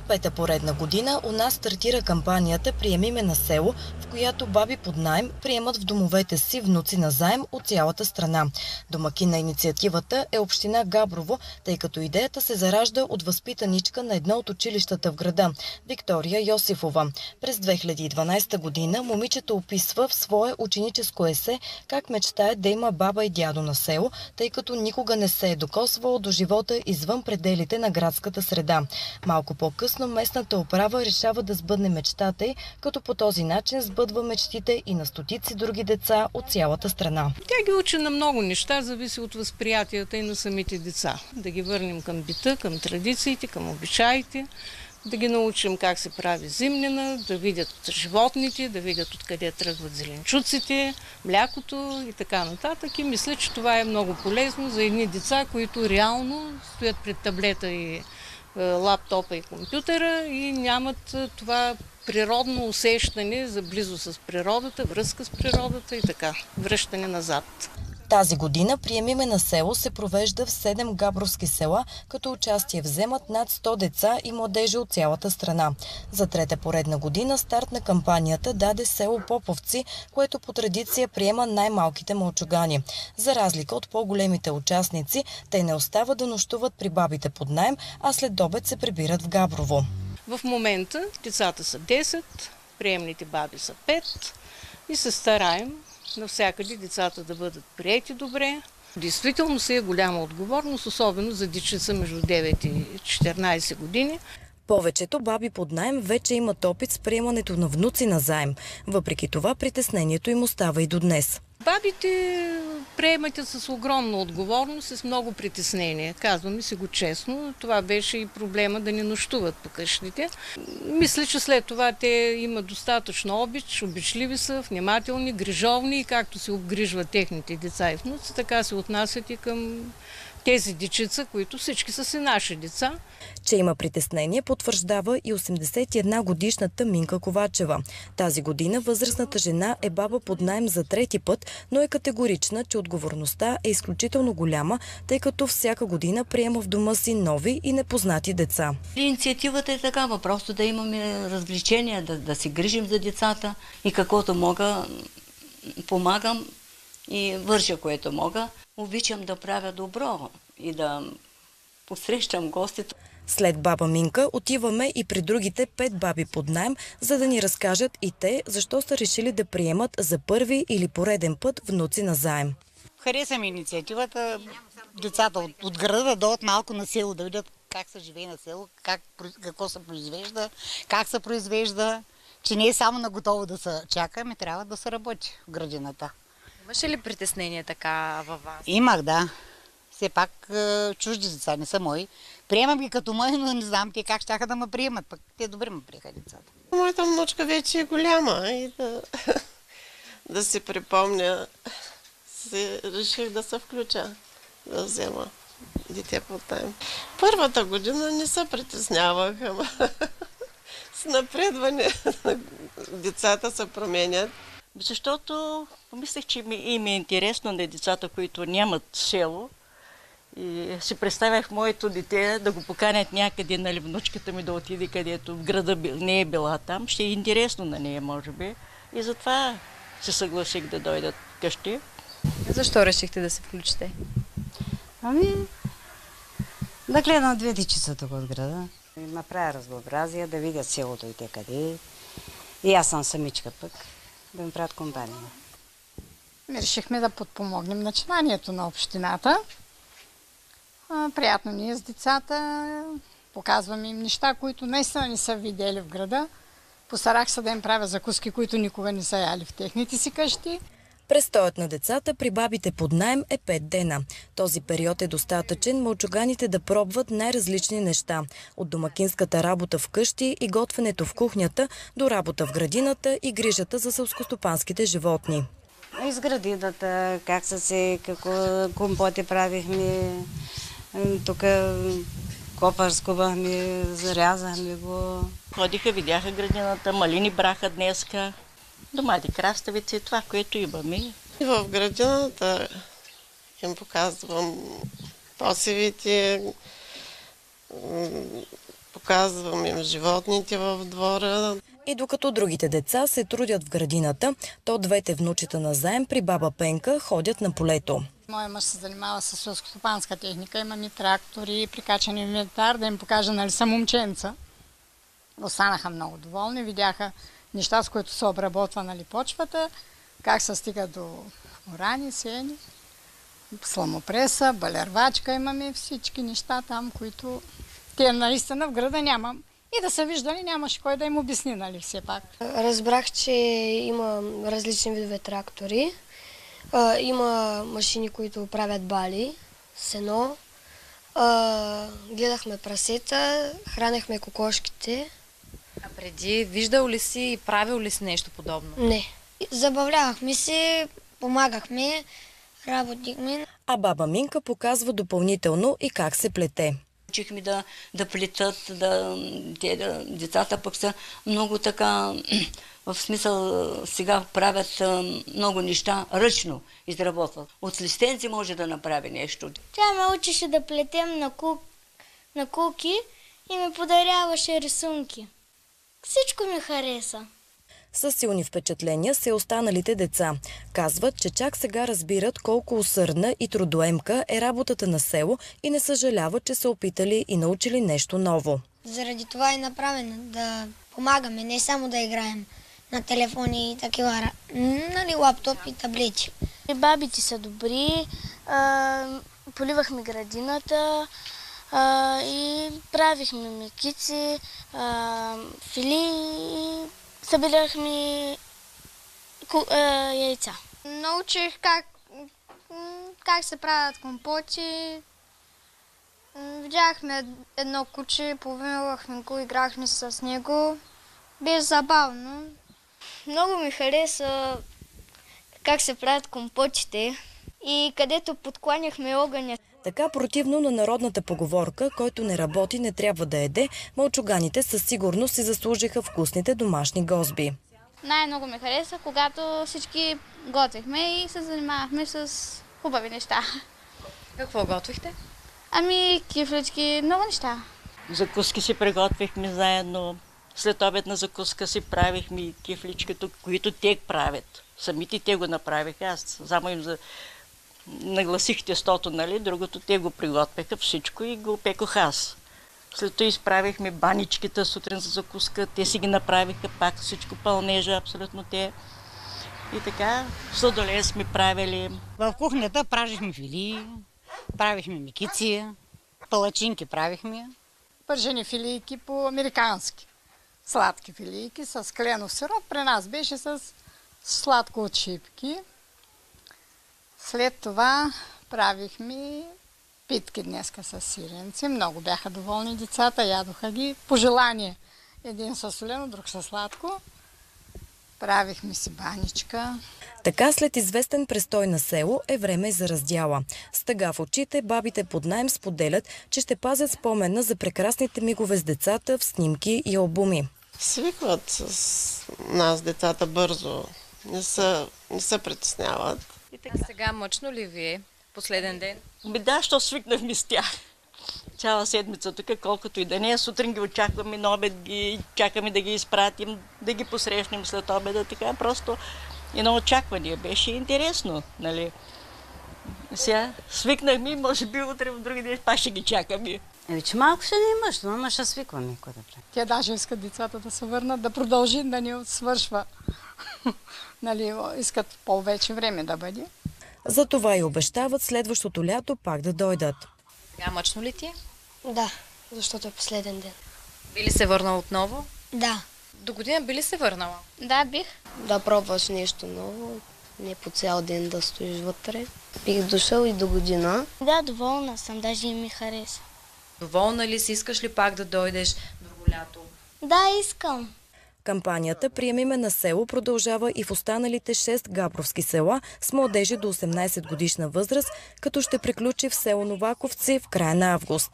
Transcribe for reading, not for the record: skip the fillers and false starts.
пета поредна година у нас стартира кампанията "Приеми ме на село", в която баби под наем приемат в домовете си внуци на заем от цялата страна. Домакин на инициативата е община Габрово, тъй като идеята се заражда от възпитаничка на едно от училищата в града – Виктория Йосифова. През 2012 година момичето описва в свое ученическо есе как мечтае да има баба и дядо на село, тъй като никога не се е докосвало до живота извън пределите на градската среда. Малко по-късно местната управа решава да сбъдне мечтата й, като по този начин сбъдва мечтите и на стотици други деца от цялата страна. Тя ги учи на много неща, зависи от възприятията и на самите деца. Да ги върнем към бита, към традициите, към обичаите, да ги научим как се прави зимнина, да видят животните, да видят откъде тръгват зеленчуците, млякото и така нататък. И мисля, че това е много полезно за едни деца, които реално стоят пред таблета и лаптопа и компютъра и нямат това природно усещане за близо с природата, връзка с природата и така, връщане назад. Тази година "Приеми ме на село" се провежда в 7 габровски села, като участие вземат над 100 деца и младежи от цялата страна. За трета поредна година старт на кампанията даде село Поповци, което по традиция приема най-малките мълчугани. За разлика от по-големите участници, те не остават да нощуват при бабите под наем, а след обед се прибират в Габрово. В момента децата са 10, приемните баби са 5 и се стараем навсякъде децата да бъдат приети добре. Действително си е голяма отговорност, особено за дечица между 9 и 14 години. Повечето баби под наем вече имат опит с приемането на внуци на заем. Въпреки това притеснението им остава и до днес. Бабите приемат с огромна отговорност и с много притеснение. Казваме си го честно. Това беше и проблема да не нощуват по къщите. Мисля, че след това те имат достатъчно обич, обичливи са, внимателни, грижовни и както се обгрижват техните деца и внуци, така се отнасят и към тези дечица, които всички са си наши деца. Че има притеснение, потвърждава и 81-годишната Минка Ковачева. Тази година възрастната жена е баба под наем за трети път, но е категорична, че отговорността е изключително голяма, тъй като всяка година приема в дома си нови и непознати деца. Инициативата е такава, просто да имаме развлечения, да се грижим за децата и каквото мога, помагам и върша което мога. Обичам да правя добро и да посрещам гостите. След баба Минка отиваме и при другите 5 баби под наем, за да ни разкажат и те защо са решили да приемат за първи или пореден път внуци на заем. Харесвам инициативата, децата от града да дойдат малко на село, да видят как се живее на село, какво се произвежда, как се произвежда, че не е само на готово да се чакаме, трябва да се работи в градината. Имаше ли притеснение така във вас? Имах, да. Все пак чужди деца, не са мои. Приемам ги като мои, но не знам те как щяха да ме приемат. Пък те добре ме приеха децата. Моята внучка вече е голяма и да си припомня, реших да се включа, да взема дете под наем. Първата година не се притеснявах, ама с напредване децата се променят. Защото помислих, че им е интересно на децата, които нямат село. И си представях моето дете да го поканят някъде, нали, внучката ми да отиде където в града не е била там. Ще е интересно на нея, може би. И затова се съгласих да дойдат къщи. Защо решихте да се включите? Да гледам две дечица тук от града. Направя разнообразие, да видят селото и те къде. И аз съм самичка пък, да ми правят компания. Решихме да подпомогнем начинанието на общината. Приятно ни е с децата, показваме им неща, които наистина не са видели в града. Постарах се да им правя закуски, които никога не са яли в техните си къщи. Престоят на децата при бабите под наем е 5 дена. Този период е достатъчен мълчуганите да пробват най-различни неща. От домакинската работа в къщи и готвенето в кухнята до работа в градината и грижата за селскостопанските животни. Из градината, какво компоти правихме, тук копър скубахме, зарязахме го. Ходиха, видяха градината, малини браха днеска, домати, краставици, това, което имаме. И в градината им показвам посевите, показвам им животните в двора. И докато другите деца се трудят в градината, то двете внучета на Заем при баба Пенка ходят на полето. Моя мъж се занимава с селскостопанска техника, имаме трактори, прикачани инвентар, да им покажа, нали са момченца. Останаха много доволни, видяха неща, с които се обработва, нали, почвата, как се стига до орани, сеяни, сламопреса, балервачка, имаме всички неща там, които те наистина в града нямам. И да са виждали, нямаше кой да им обясни, нали, все пак. Разбрах, че има различни видове трактори. Има машини, които правят бали, сено. Гледахме прасета, хранехме кокошките. А преди виждал ли си и правил ли си нещо подобно? Не. Забавлявахме се, помагахме, работихме. А баба Минка показва допълнително и как се плете. Учихме да плетат, децата пък са много така, в смисъл сега правят много неща ръчно, изработват. От листенци може да направи нещо. Тя ме учеше да плетем на куки и ми подаряваше рисунки. Всичко ми хареса. Със силни впечатления са останалите деца. Казват, че чак сега разбират колко усърдна и трудоемка е работата на село и не съжаляват, че са опитали и научили нещо ново. Заради това е направено да помагаме, не само да играем на телефони и такива, нали, лаптопи и таблети. Бабите са добри, поливахме градината и правихме мекици, фили и събирахме яйца. Научих как се правят компоти. Видяхме едно куче, повинувахме го, играхме с него. Беше забавно. Много ми хареса как се правят компотите и където подкланяхме огъня. Така, противно на народната поговорка, който не работи, не трябва да еде, мълчуганите със сигурност си заслужиха вкусните домашни гозби. Най-много ми хареса, когато всички готвихме и се занимавахме с хубави неща. Какво готвихте? Ами, кифлички, много неща. Закуски си приготвихме заедно. След обедна закуска си правихме кифличките, които те правят. Самите те го направиха. Аз само им нагласих тестото, нали? Другото те го приготвяха всичко и го пекох аз. След това изправихме баничките сутрин за закуска. Те си ги направиха пак всичко пълнежа, абсолютно те. И така, сладоле сме правили. В кухнята пражихме филии, правихме мекици, палачинки правихме. Пържени филийки по-американски. Сладки филийки с кленов сироп. При нас беше с сладко от шипки. След това правихме питки днеска с сиренци. Много бяха доволни децата, ядоха ги по желание. Един със солено, друг със сладко. Правихме си баничка. Така, след известен престой на село, е време за раздяла. С тъга в очите, бабите под наем споделят, че ще пазят спомена за прекрасните мигове с децата в снимки и албуми. Свикват с нас децата бързо, не се притесняват. И така сега мъчно ли ви е? Последен ден? Да, що свикнахме с тях. Цяла седмица тук, колкото и да не е. Сутрин ги очакваме, на обед ги чакаме да ги изпратим, да ги посрещнем след обеда. Така просто едно очакване беше интересно, нали? Сега свикнахме, може би утре в други ден пак ще ги чакаме. Че малко ще не е мъжно, ама ще свикваме. Какво да правим? Те даже искат децата да се върнат, да продължи, да не свършва. Нали, искат повече време да бъде. Затова и обещават следващото лято пак да дойдат. Сега мъчно ли ти е? Да, защото е последен ден. Би ли се върнал отново? Да. До година би ли се върнала? Да, бих. Да пробваш нещо ново, не по цял ден да стоиш вътре. Бих дошъл и до година. Да, доволна съм, даже и ми хареса. Доволна ли си? Искаш ли пак да дойдеш друго лято? Да, искам. Кампанията "Приеми ме на село" продължава и в останалите 6 габровски села с младежи до 18 годишна възраст, като ще приключи в село Новаковци в края на август.